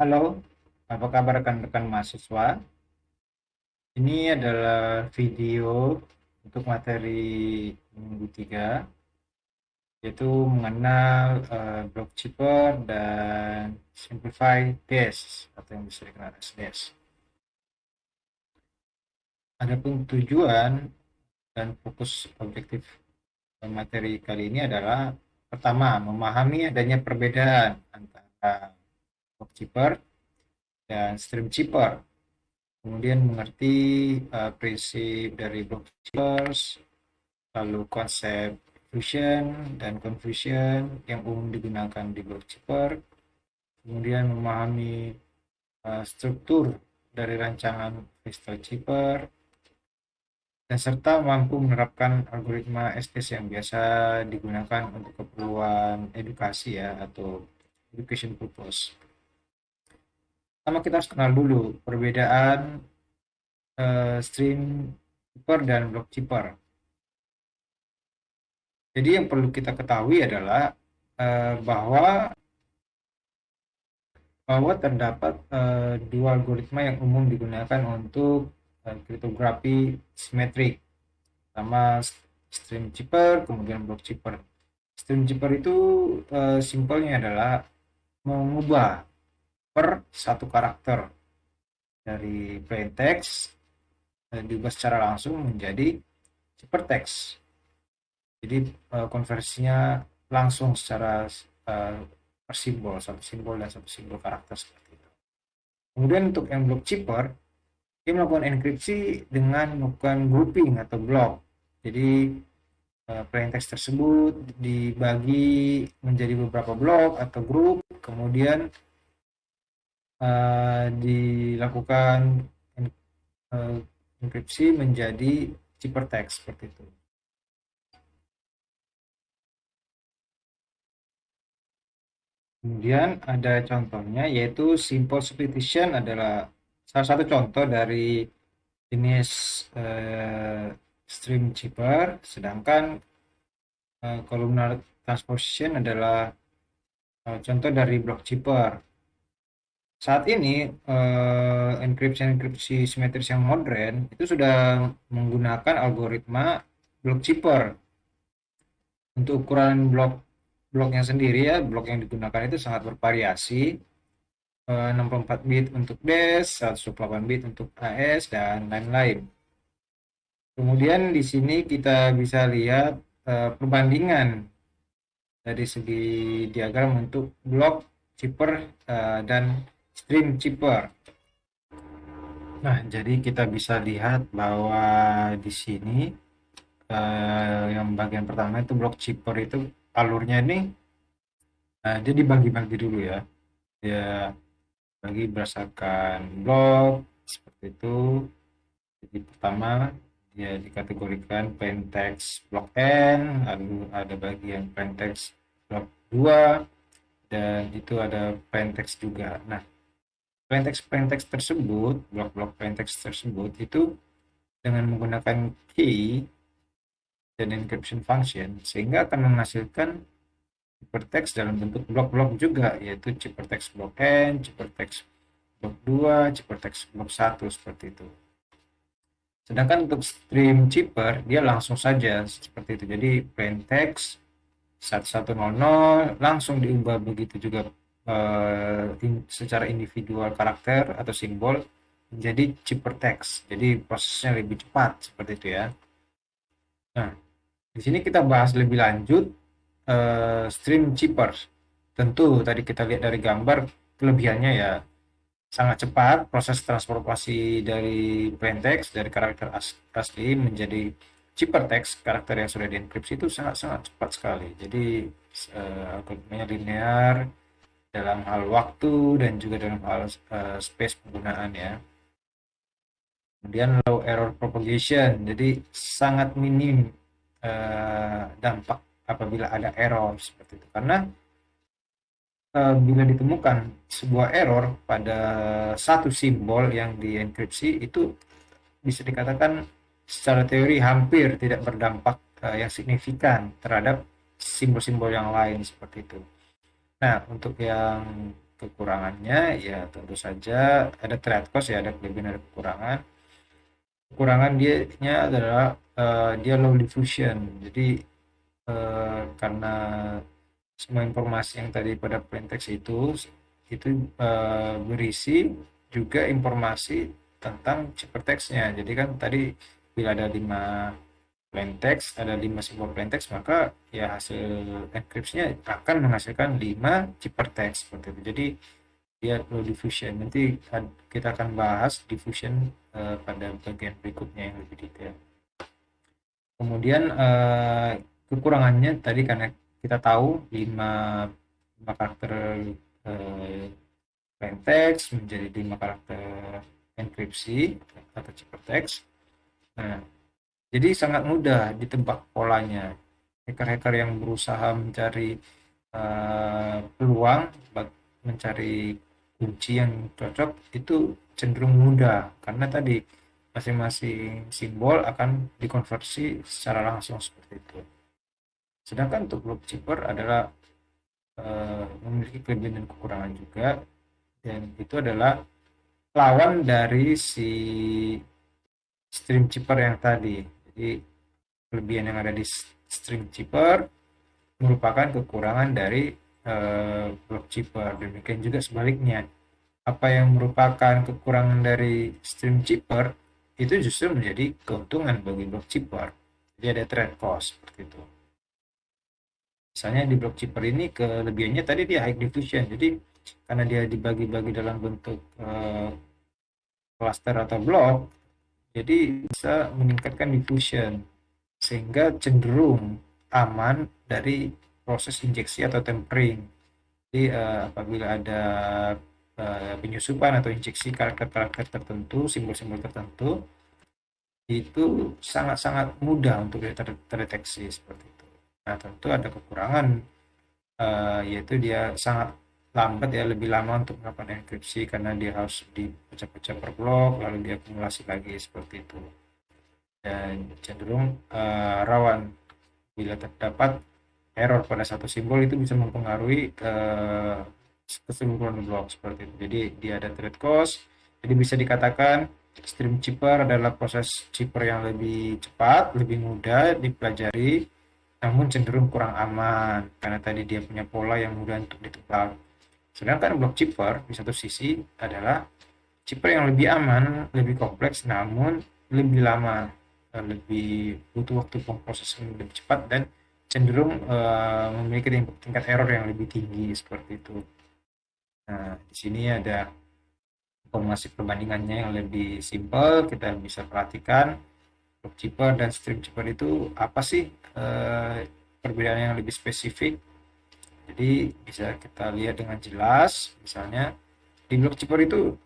Halo, apa kabar rekan-rekan mahasiswa? Ini adalah video untuk materi minggu 3, yaitu mengenal block cheaper dan simplify dash atau yang bisa dikenal as dash. Adapun tujuan dan fokus objektif materi kali ini adalah pertama, memahami adanya perbedaan antara block cheaper dan stream cheaper. Kemudian mengerti prinsip dari block cheapers, lalu konsep fusion dan confusion yang umum digunakan di block cheaper, kemudian memahami struktur dari rancangan crystal cheaper, dan serta mampu menerapkan algoritma SDS yang biasa digunakan untuk keperluan edukasi ya atau education purpose. Pertama kita harus kenal dulu perbedaan stream cheaper dan block cheaper. Jadi yang perlu kita ketahui adalah bahwa terdapat dua algoritma yang umum digunakan untuk kriptografi simetrik. Pertama stream cheaper, kemudian block cheaper. Stream cheaper itu simpelnya adalah mengubah per satu karakter dari plain text diubah secara langsung menjadi ciphertext. Jadi konversinya langsung secara per simbol, satu simbol dan satu simbol karakter seperti itu. Kemudian untuk yang block cheaper, dia melakukan enkripsi dengan melakukan grouping atau block. Jadi plain text tersebut dibagi menjadi beberapa blok atau grup, kemudian dilakukan enkripsi menjadi ciphertext seperti itu. Kemudian ada contohnya yaitu simple substitution adalah salah satu contoh dari jenis stream cheaper, sedangkan columnar transposition adalah contoh dari block cheaper. Saat ini enkripsi simetris yang modern itu sudah menggunakan algoritma block cheaper. Untuk ukuran bloknya sendiri ya, blok yang digunakan itu sangat bervariasi. 64 bit untuk DES, 128 bit untuk AS, dan lain-lain. Kemudian di sini kita bisa lihat perbandingan dari segi diagram untuk blok cheaper dan stream cheaper. Nah, jadi kita bisa lihat bahwa di sini yang bagian pertama itu blok cheaper itu alurnya ini dia dibagi-bagi dulu ya. Dia bagi berdasarkan blok seperti itu. Jadi pertama dia dikategorikan plain text blok N, lalu ada bagian plain text blok 2, dan itu ada plain text juga. Nah, plain text tersebut, blok-blok plain text tersebut itu dengan menggunakan key dan encryption function sehingga akan menghasilkan ciphertext dalam bentuk blok-blok juga, yaitu ciphertext blok N, ciphertext blok 2, ciphertext blok 1 seperti itu. Sedangkan untuk stream cheaper dia langsung saja seperti itu. Jadi plain text 1100 langsung diubah begitu juga secara individual karakter atau simbol menjadi ciphertext. Jadi prosesnya lebih cepat seperti itu ya. Nah, di sini kita bahas lebih lanjut stream cheaper. Tentu tadi kita lihat dari gambar kelebihannya ya sangat cepat proses transformasi dari plain text dari karakter asli menjadi ciphertext karakter yang sudah dienkripsi itu sangat-sangat cepat sekali. Jadi algoritmanya linear dalam hal waktu dan juga dalam hal space penggunaan ya. Kemudian low error propagation, jadi sangat minim dampak apabila ada error seperti itu, karena bila ditemukan sebuah error pada satu simbol yang dienkripsi itu bisa dikatakan secara teori hampir tidak berdampak yang signifikan terhadap simbol-simbol yang lain seperti itu. Nah, untuk yang kekurangannya ya tentu saja ada trade cost ya, ada kelebihan, ada kekurangan. Kekurangan dia adalah dia low diffusion. Jadi karena semua informasi yang tadi pada plaintext itu berisi juga informasi tentang ciphertextnya. Jadi kan tadi bila ada 5 plaintext, ada 5 simbol plaintext, maka ya hasil encryption-nya akan menghasilkan 5 ciphertext seperti itu. Jadi dia low diffusion. Nanti kita akan bahas diffusion pada bagian berikutnya yang lebih detail. Kemudian kekurangannya tadi karena kita tahu 5 karakter plain text menjadi 5 karakter enkripsi atau ciphertext. Nah, jadi sangat mudah ditebak polanya. Hacker-hacker yang berusaha mencari peluang, mencari kunci yang cocok itu cenderung mudah karena tadi masing-masing simbol akan dikonversi secara langsung seperti itu. Sedangkan untuk block chipper adalah memiliki kelebihan dan kekurangan juga, dan itu adalah lawan dari si stream chipper yang tadi. Jadi kelebihan yang ada di stream chipper merupakan kekurangan dari block chipper. Demikian juga sebaliknya, apa yang merupakan kekurangan dari stream chipper itu justru menjadi keuntungan bagi block chipper. Jadi ada trade cost seperti itu. Misalnya di block chipper ini kelebihannya tadi dia high diffusion. Jadi karena dia dibagi-bagi dalam bentuk cluster atau blok, jadi bisa meningkatkan diffusion sehingga cenderung aman dari proses injeksi atau tempering. Jadi apabila ada penyusupan atau injeksi karakter-karakter tertentu, simbol-simbol tertentu, itu sangat-sangat mudah untuk terdeteksi seperti itu. Nah, tentu ada kekurangan, yaitu dia sangat lambat ya, lebih lama untuk melakukan enkripsi karena dia harus dipecah-pecah per blok, lalu diakumulasi lagi seperti itu. Dan cenderung rawan bila terdapat error pada satu simbol itu bisa mempengaruhi keseluruhan blok seperti itu. Jadi dia ada trade cost. Jadi bisa dikatakan stream chipper adalah proses chipper yang lebih cepat, lebih mudah dipelajari, namun cenderung kurang aman karena tadi dia punya pola yang mudah untuk ditebak. Sedangkan block chipper di satu sisi adalah chipper yang lebih aman, lebih kompleks, namun lebih lama, lebih butuh waktu pemrosesan lebih cepat dan cenderung memiliki tingkat error yang lebih tinggi seperti itu. Nah, di sini ada informasi perbandingannya yang lebih simpel. Kita bisa perhatikan block chipper dan stream chipper itu apa sih perbedaan yang lebih spesifik. Jadi bisa kita lihat dengan jelas, misalnya di block chipper itu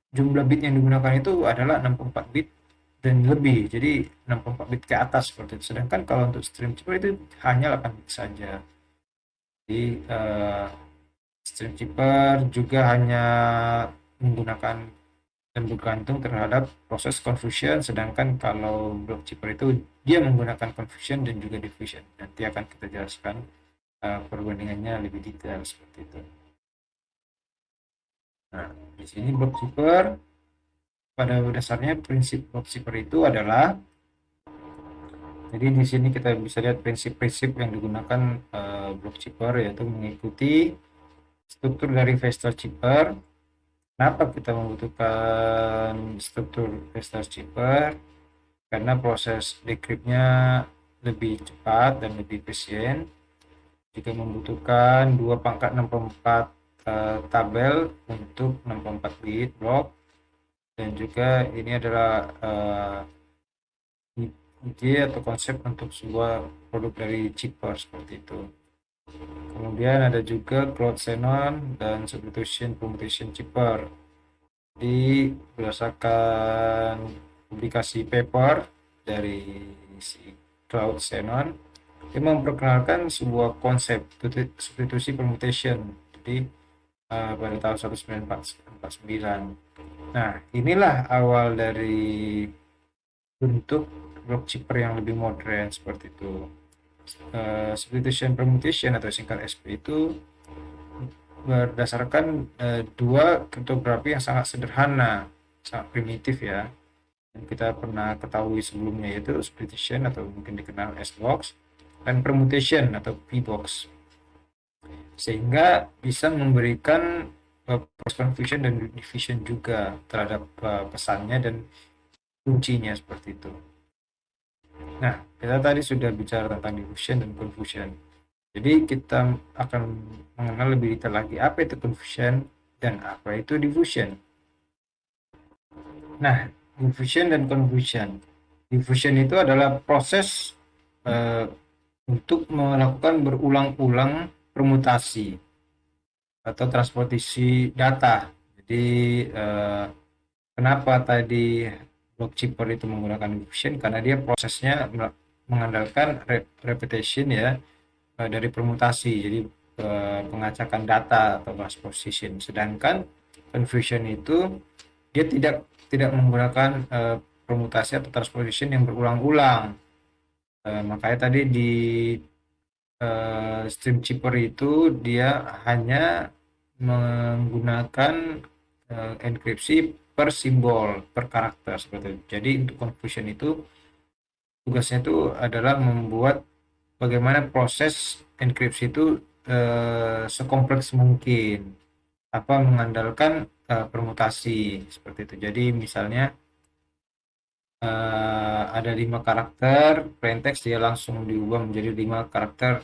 jumlah bit yang digunakan itu adalah 64 bit dan lebih, jadi 64 bit ke atas seperti itu. Sedangkan kalau untuk stream chipper itu hanya 8 bit saja. Jadi stream chipper juga hanya menggunakan dan bergantung terhadap proses confusion, sedangkan kalau block chipper itu dia menggunakan confusion dan juga diffusion. Nanti akan kita jelaskan perbandingannya lebih detail seperti itu. Nah, di sini block chipper pada dasarnya prinsip block chipper itu adalah, jadi di sini kita bisa lihat prinsip-prinsip yang digunakan block chipper, yaitu mengikuti struktur dari Vestal chipper. Kenapa kita membutuhkan struktur Vestal chipper? Karena proses decryptnya lebih cepat dan lebih efisien. Juga membutuhkan 2 pangkat 64 tabel untuk 64 bit blok, dan juga ini adalah ide atau konsep untuk sebuah produk dari chipper seperti itu. Kemudian ada juga Cloud Xenon dan Substitution Permutation Chipper. Jadi berdasarkan publikasi paper dari si Cloud Xenon, dia memperkenalkan sebuah konsep substitusi permutation. Jadi pada tahun 1949. Nah, inilah awal dari bentuk block chipper yang lebih modern seperti itu. Substitution permutation atau singkat SP itu berdasarkan dua kriptografi yang sangat sederhana, sangat primitif ya. Yang kita pernah ketahui sebelumnya, yaitu splitation atau mungkin dikenal S-box dan permutation atau P-box, sehingga bisa memberikan cross confusion dan division juga terhadap pesannya dan kuncinya seperti itu. Nah, kita tadi sudah bicara tentang diffusion dan confusion. Jadi kita akan mengenal lebih detail lagi apa itu confusion dan apa itu diffusion. Nah, diffusion dan confusion. Diffusion itu adalah proses eh, untuk melakukan berulang-ulang permutasi atau transportasi data. Jadi eh, kenapa tadi block chipper itu menggunakan diffusion? Karena dia prosesnya mengandalkan repetition ya, dari permutasi. Jadi pengacakan data atau transposition. Sedangkan confusion itu dia tidak menggunakan permutasi atau transposition yang berulang-ulang. Makanya tadi di stream chipper itu dia hanya menggunakan enkripsi per simbol, per karakter seperti itu. Jadi untuk confusion itu tugasnya itu adalah membuat bagaimana proses enkripsi itu sekompleks mungkin, apa mengandalkan permutasi seperti itu. Jadi misalnya ada 5 karakter plain text, dia langsung diubah menjadi 5 karakter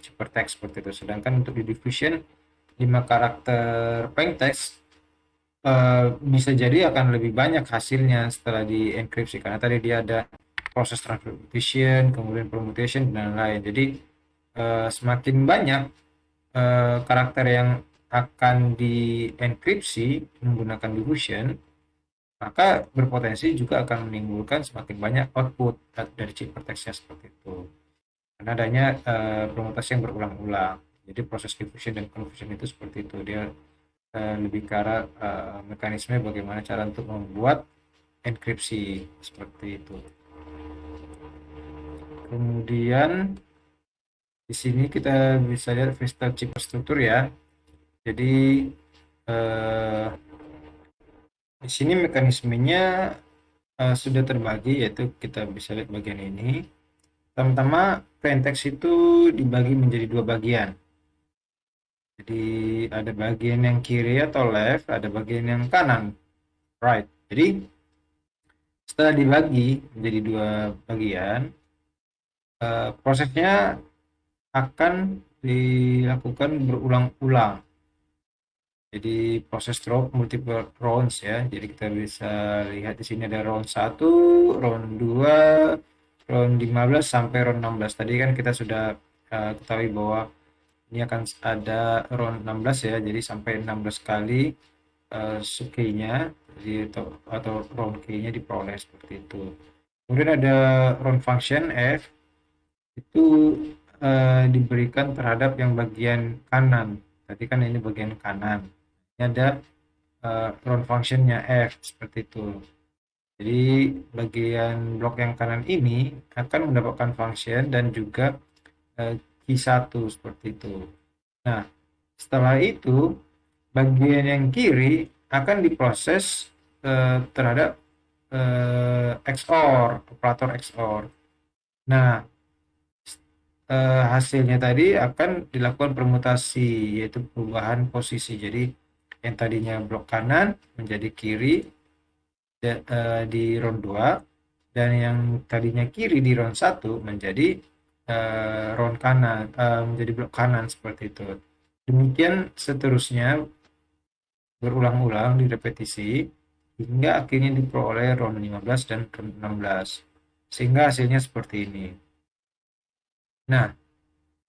ciphertext seperti itu. Sedangkan untuk di diffusion 5 karakter plain text bisa jadi akan lebih banyak hasilnya setelah di enkripsi, karena tadi dia ada proses transposition, kemudian permutation dan lain-lain. Jadi semakin banyak karakter yang akan di enkripsi menggunakan diffusion, maka berpotensi juga akan menimbulkan semakin banyak output dari chip teksnya seperti itu. Karena adanya permutasi yang berulang-ulang. Jadi proses diffusion dan confusion itu seperti itu. Dia lebih ke arah mekanisme bagaimana cara untuk membuat enkripsi seperti itu. Kemudian di sini kita bisa lihat crystal chip struktur ya. Jadi eh, di sini mekanismenya sudah terbagi, yaitu kita bisa lihat bagian ini. Pertama-tama plain text itu dibagi menjadi dua bagian. Jadi ada bagian yang kiri atau left, ada bagian yang kanan, right. Jadi setelah dibagi menjadi dua bagian, prosesnya akan dilakukan berulang-ulang. Jadi proses drop multiple rounds ya. Jadi kita bisa lihat di sini ada round 1, round 2, round 15 sampai round 16. Tadi kan kita sudah ketahui bahwa ini akan ada round 16 ya. Jadi sampai 16 kali sub key-nya atau round key-nya diperoleh seperti itu. Kemudian ada round function f, itu diberikan terhadap yang bagian kanan. Tadi kan ini bagian kanan. Ini ada round functionnya f seperti itu. Jadi bagian blok yang kanan ini akan mendapatkan function dan juga key 1 seperti itu. Nah, setelah itu bagian yang kiri akan diproses terhadap XOR, operator XOR. Nah, hasilnya tadi akan dilakukan permutasi, yaitu perubahan posisi. Jadi yang tadinya blok kanan menjadi kiri di round 2, dan yang tadinya kiri di round 1 menjadi round kanan, menjadi blok kanan seperti itu. Demikian seterusnya berulang-ulang direpetisi hingga akhirnya diperoleh round 15 dan round 16, sehingga hasilnya seperti ini. Nah,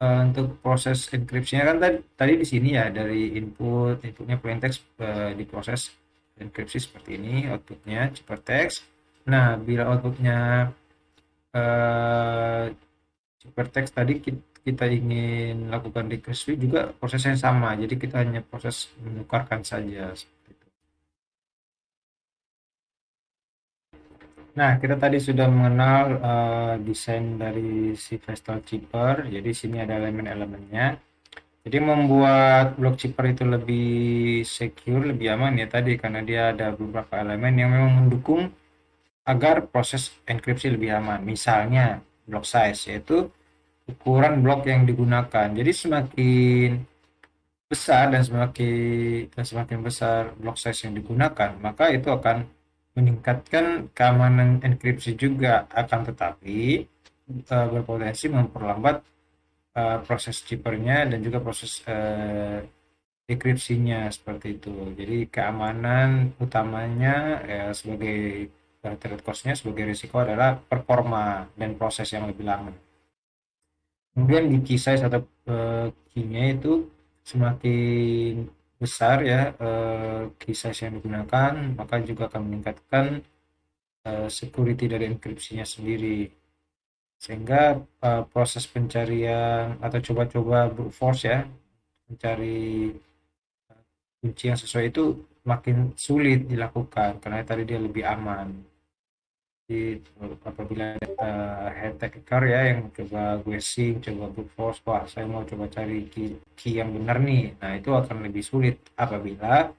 untuk proses enkripsinya kan tadi di sini ya, dari inputnya plain text diproses enkripsi seperti ini, outputnya ciphertext. Nah, bila outputnya ciphertext tadi kita ingin lakukan decryption juga prosesnya sama, jadi kita hanya proses menukarkan saja seperti itu. Nah, kita tadi sudah mengenal desain dari si Vestal Chipper. Jadi sini ada elemen-elemennya. Jadi membuat block chipper itu lebih secure, lebih aman ya tadi karena dia ada beberapa elemen yang memang mendukung agar proses enkripsi lebih aman. Misalnya block size, yaitu ukuran blok yang digunakan. Jadi semakin besar dan semakin besar block size yang digunakan, maka itu akan meningkatkan keamanan enkripsi juga. Akan tetapi berpotensi memperlambat proses chippernya dan juga proses dekripsinya seperti itu. Jadi keamanan utamanya sebagai trade cost-nya sebagai risiko adalah performa dan proses yang lebih lama. Kemudian di key size atau key-nya itu semakin besar ya key size yang digunakan, maka juga akan meningkatkan security dari enkripsinya sendiri. Sehingga proses pencarian atau coba-coba brute force ya, mencari kunci yang sesuai itu makin sulit dilakukan karena tadi dia lebih aman. Jadi apabila head hacker ya yang coba guessing, coba brute force, wah saya mau coba cari key yang benar nih. Nah itu akan lebih sulit apabila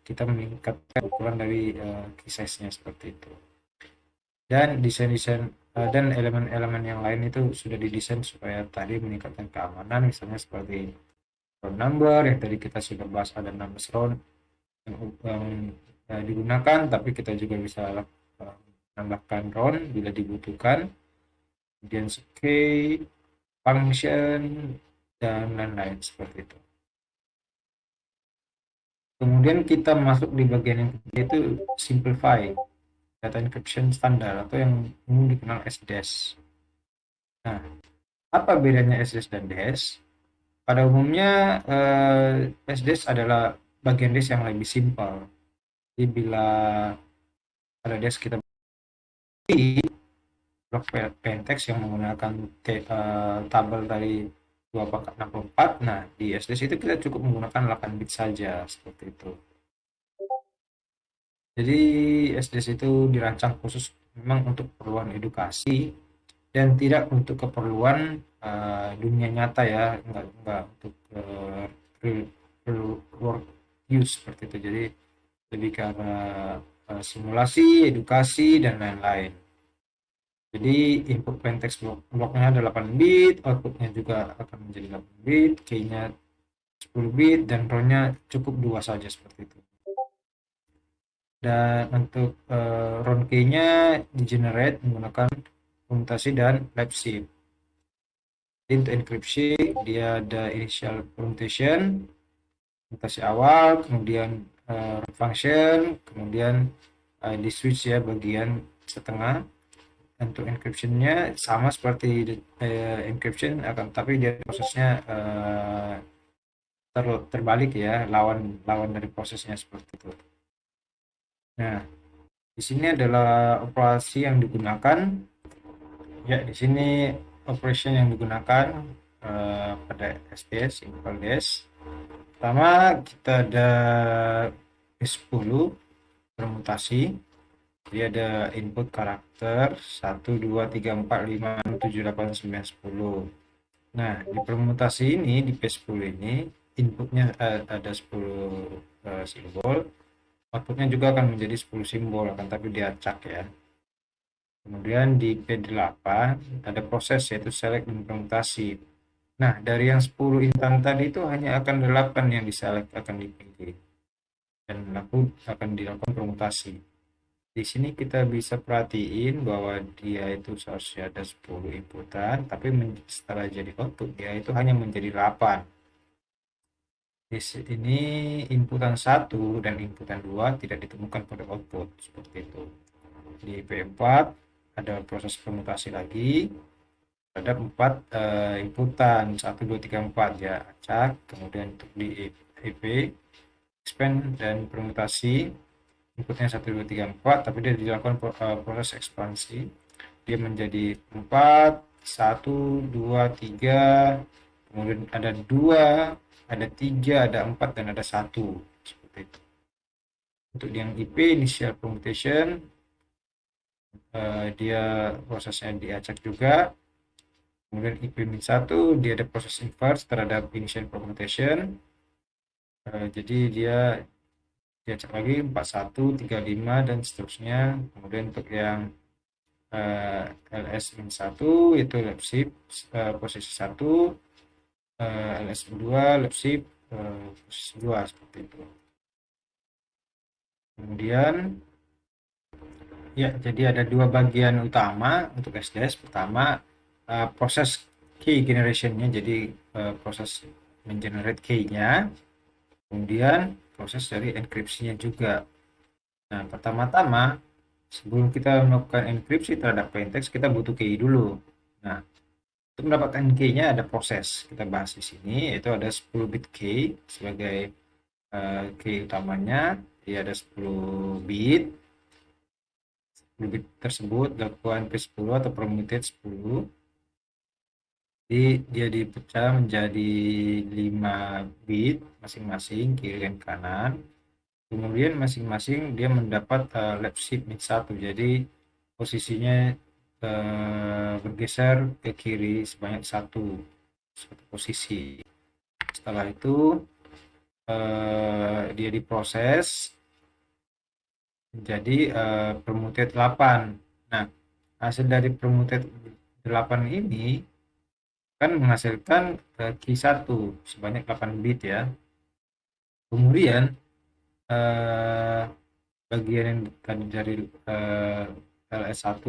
kita meningkatkan ukuran dari key size-nya seperti itu. Dan desain-desain dan elemen-elemen yang lain itu sudah didesain supaya tadi meningkatkan keamanan, misalnya seperti round number yang tadi kita sudah bahas, ada 16 round yang digunakan, tapi kita juga bisa menambahkan round bila dibutuhkan, kemudian key, function, dan lain-lain seperti itu. Kemudian kita masuk di bagian yang ketiga, itu simplify data encryption standar atau yang umum dikenal SDES. Nah, apa bedanya SDES dan DES? Pada umumnya SDES adalah bagian DES yang lebih simpel. Jadi bila pada DES kita blok plaintext yang menggunakan tabel dari 2/64, nah di SDES itu kita cukup menggunakan 8 bit saja seperti itu. Jadi SDES itu dirancang khusus memang untuk keperluan edukasi dan tidak untuk keperluan dunia nyata ya, enggak untuk real world use seperti itu. Jadi lebih ke arah simulasi, edukasi, dan lain-lain. Jadi input plaintext bloknya ada 8 bit, outputnya juga akan menjadi 8 bit, key-nya 10 bit, dan row-nya cukup 2 saja seperti itu. Dan untuk round key-nya di-generate menggunakan permutasi dan lab shift. Untuk enkripsi dia ada initial permutation, permutasi awal, kemudian function, kemudian di switch ya bagian setengah. Untuk encryption-nya sama seperti encryption, akan tapi dia prosesnya terbalik ya, lawan dari prosesnya seperti itu. Nah, di sini adalah operasi yang digunakan. Ya, di sini operation yang digunakan pada SDS, simple DS. Pertama, kita ada B10 permutasi. Jadi ada input karakter 1, 2, 3, 4, 5, 6, 7, 8, 9, 10. Nah, di permutasi ini, di P10 ini, inputnya ada 10 simbol, outputnya juga akan menjadi 10 simbol, akan tapi diacak ya. Kemudian di P8 ada proses yaitu select dan permutasi. Nah, dari yang 10 intan tadi itu hanya akan 8 yang diselect, akan dipilih. Dan akan dilakukan permutasi. Di sini kita bisa perhatiin bahwa dia itu seharusnya ada 10 inputan, tapi setelah jadi output dia itu hanya menjadi 8. Di sini inputan 1 dan inputan 2 tidak ditemukan pada output seperti itu. Di P4 ada proses permutasi lagi. Ada 4 inputan 1, 2, 3, 4 ya, acak. Kemudian untuk di EP expand dan permutasi inputnya 1, 2, 3, 4, tapi dia dilakukan proses ekspansi, dia menjadi 4, 1, 2, 3, kemudian ada 2, ada 3, ada 4, dan ada 1 seperti itu. Untuk yang IP initial permutation dia prosesnya diacak juga, Kemudian IP-1 dia ada proses inverse terhadap initial permutation. Jadi dia cek lagi 41, 35 dan seterusnya. Kemudian untuk yang LS-1 itu lab shift posisi 1, LS-2 lab shift posisi 2 seperti itu. Kemudian ya, jadi ada dua bagian utama untuk SDS. Pertama, proses key generation-nya, jadi proses mengenerate key-nya. Kemudian proses dari enkripsinya juga. Nah, pertama-tama sebelum kita melakukan enkripsi terhadap plaintext, kita butuh key dulu. Nah, untuk mendapatkan key-nya ada proses. Kita bahas di sini, yaitu ada 10 bit key sebagai key utamanya. Dia ada 10 bit. 10 bit tersebut dilakukan P10 atau permuted 10. Jadi dia dipecah menjadi 5 bit masing-masing, kiri dan kanan. Kemudian masing-masing dia mendapat lap shift min 1. Jadi posisinya bergeser ke kiri sebanyak satu posisi. Setelah itu dia diproses menjadi permuted 8. Nah, hasil dari permuted 8 ini akan menghasilkan key 1 sebanyak 8 bit ya. Kemudian bagian yang tadi dari LS1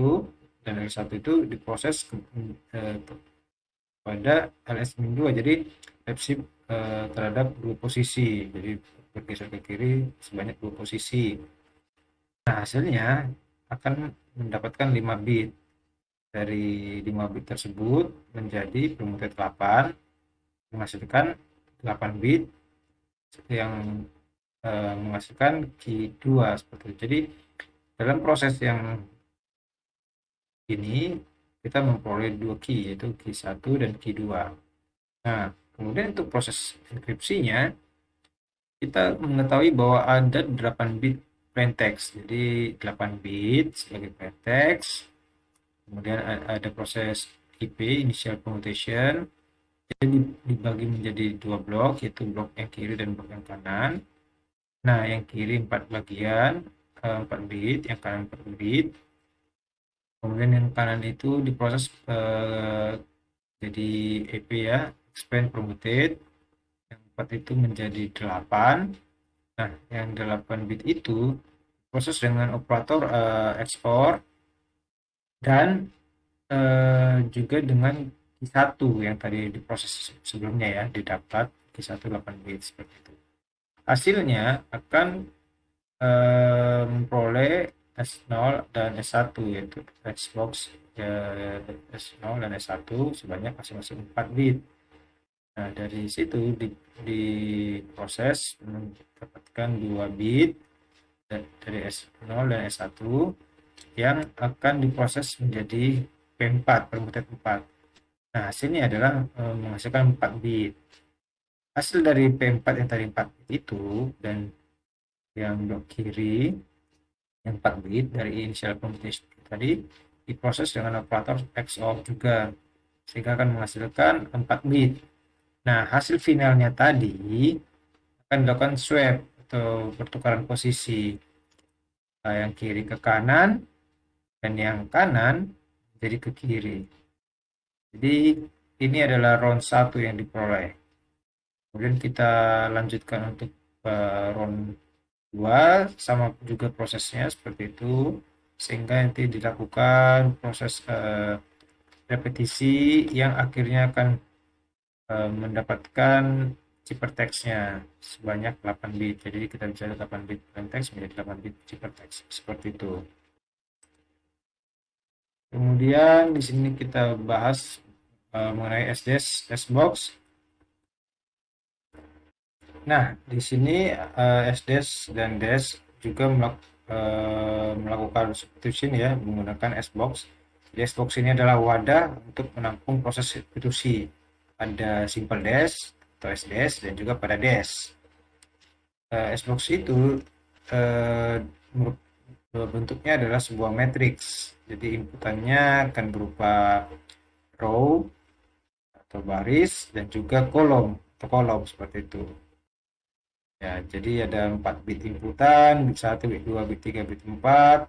dan LS1 itu diproses pada LS-2. Jadi lap shift terhadap dua posisi. Jadi bergeser ke kiri sebanyak dua posisi. Nah, hasilnya akan mendapatkan 5 bit. Dari 5 bit tersebut menjadi permuted 8, menghasilkan 8 bit yang menghasilkan key 2 seperti itu. Jadi dalam proses yang ini kita memperoleh dua key, yaitu key 1 dan key 2. Nah, kemudian untuk proses enkripsinya kita mengetahui bahwa ada 8 bit plaintext. Jadi 8 bit sebagai plaintext. Kemudian ada proses IP, initial permutation. Jadi dibagi menjadi dua blok, yaitu blok yang kiri dan blok yang kanan. Nah, yang kiri 4 bagian, 4 bit, yang kanan 4 bit. Kemudian yang kanan itu diproses jadi EP ya, expand permuted. Yang 4 itu menjadi 8. Nah, yang 8 bit itu proses dengan operator ekspor dan juga dengan Q1 yang tadi diproses sebelumnya ya, didapat Q1 8 bit seperti itu. Hasilnya akan memperoleh S0 dan S1, yaitu Xbox S0 dan S1 sebanyak masing-masing 4 bit. Nah, dari situ diproses mendapatkan 2 bit dari S0 dan S1 yang akan diproses menjadi P4, permuted 4. Nah, hasilnya adalah menghasilkan 4 bit. Hasil dari P4 yang tadi 4 bit itu dan yang blok kiri yang 4 bit dari initial computation tadi diproses dengan operator XOR juga sehingga akan menghasilkan 4 bit. Nah, hasil finalnya tadi akan dilakukan swap atau pertukaran posisi, yang kiri ke kanan dan yang kanan jadi ke kiri. Jadi ini adalah round 1 yang diperoleh. Kemudian kita lanjutkan untuk round 2, sama juga prosesnya seperti itu, sehingga nanti dilakukan proses repetisi yang akhirnya akan mendapatkan ciphertext-nya sebanyak 8 bit. Jadi kita bisa 8 bit plaintext menjadi 8 bit ciphertext seperti itu. Kemudian di sini kita bahas mengenai SDS SBox. Nah, di sini SDS dan DES juga melakukan substitution ya menggunakan SBox. Jadi SBox ini adalah wadah untuk menampung proses substitusi. Ada simple DES atau SDS dan juga pada DES. SBox itu bentuknya adalah sebuah matrix. Jadi inputannya akan berupa row atau baris, dan juga kolom atau kolom seperti itu. Ya, jadi ada 4 bit inputan, bit 1, bit 2, bit 3, bit 4.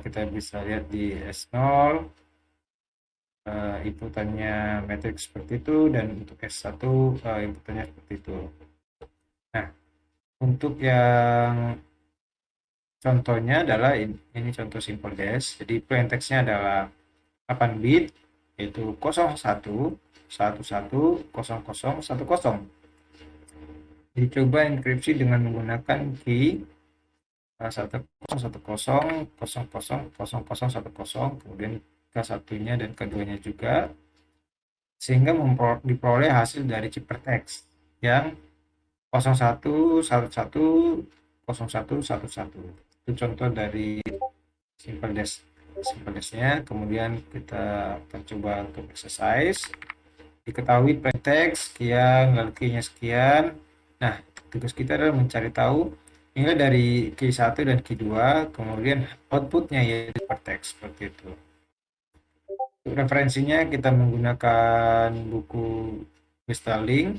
Kita bisa lihat di S0 inputannya metrik seperti itu, dan untuk S1 inputannya seperti itu. Nah, untuk yang contohnya adalah ini contoh simple dash. Jadi plain text-nya adalah 8 bit, yaitu 01 11 00 10. Dicoba enkripsi dengan menggunakan key 1010000010, kemudian K1-nya dan K2-nya juga, sehingga diperoleh hasil dari ciphertext yang 01110111. Itu contoh dari simple dash-nya. Kemudian kita akan coba untuk exercise. Diketahui plain text sekian, lalu key-nya sekian. Nah, tugas kita adalah mencari tahu nilai dari key 1 dan key 2, kemudian outputnya yaitu ciphertext seperti itu. Untuk referensinya kita menggunakan buku Westerling.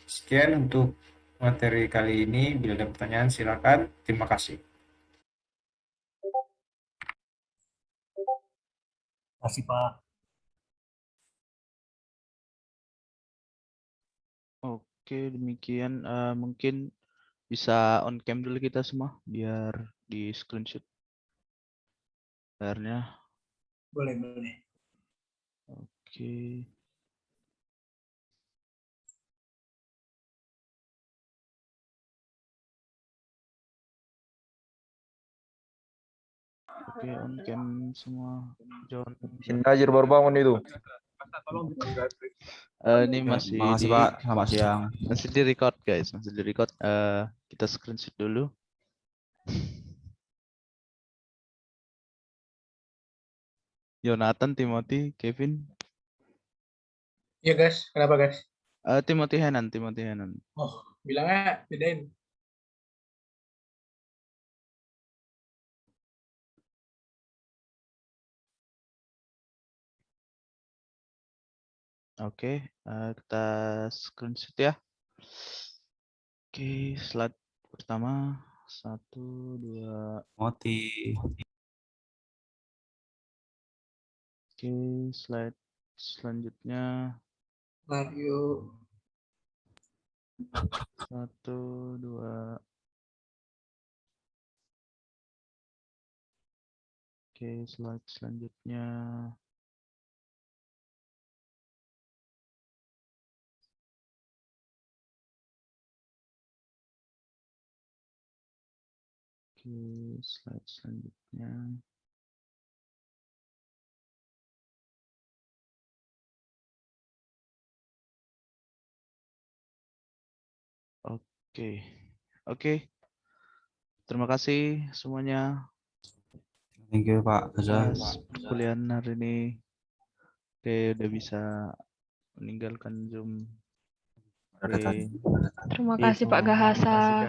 Sekian untuk materi kali ini. Bila ada pertanyaan silakan. Terima kasih. Terima kasih Pak. Oke, demikian mungkin bisa on cam dulu kita semua biar di screenshot layarnya. Boleh, boleh. Oke. Oke, on cam semua. John. Sinajir baru bangun itu. Ini masih Makasih di Pak, selamat siang. masih di record guys, masih di record. Kita screenshot dulu. Jonathan, Timothy, Kevin. Iya guys, kenapa guys? Timothy Henan. Oh, bilangnya bedain. Oke, kita screenshot ya. Oke, slide pertama 1, 2. Moti. Oke, slide selanjutnya Mario. 1, 2. Oke, slide selanjutnya. Oke, slide selanjutnya. Oke. Terima kasih semuanya. Thank you Pak. Atas perkuliahan hari ini. Oke, udah bisa meninggalkan Zoom. Oke. Terima kasih Pak Gahasa.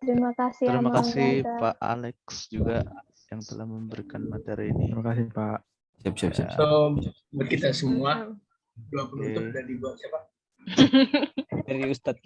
Terima kasih Terima Abang kasih Gaza. Pak Alex juga yang telah memberikan materi ini. Terima kasih Pak. Siap. So, buat kita semua, doa penutup dari buat siapa? Dari Ustadz